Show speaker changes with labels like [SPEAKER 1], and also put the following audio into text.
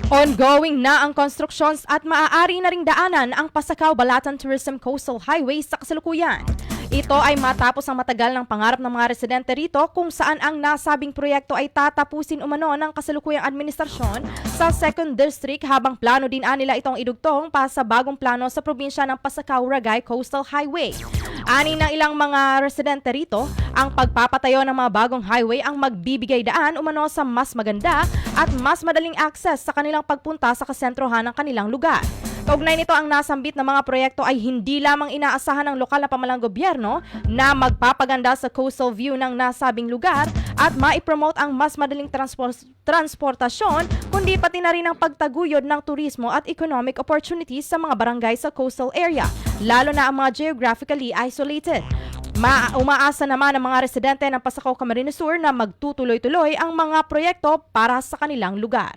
[SPEAKER 1] Ongoing na ang constructions at maaari na ring daanan ang Pasakaw-Balatan Tourism Coastal Highway sa kasalukuyan. Ito ay matapos ang matagal ng pangarap ng mga residente rito kung saan ang nasabing proyekto ay tatapusin umano ng kasalukuyang administrasyon sa 2nd District habang plano din nila itong idugtong pa sa bagong plano sa probinsya ng Pasakaw-Ragay Coastal Highway. Ani ng ilang mga residente rito, ang pagpapatayo ng mga bagong highway ang magbibigay daan umano sa mas maganda at mas madaling access sa kanilang pagpunta sa kasentrohan ng kanilang lugar. Kaugnay nito, ang nasambit na mga proyekto ay hindi lamang inaasahan ng lokal na pamahalang gobyerno na magpapaganda sa coastal view ng nasabing lugar at maipromote ang mas madaling transportasyon, kundi pati na rin ang pagtaguyod ng turismo at economic opportunities sa mga barangay sa coastal area, lalo na ang mga geographically isolated. Umaasa naman ang mga residente ng Pasakaw, Camarines Sur na magtutuloy-tuloy ang mga proyekto para sa kanilang lugar.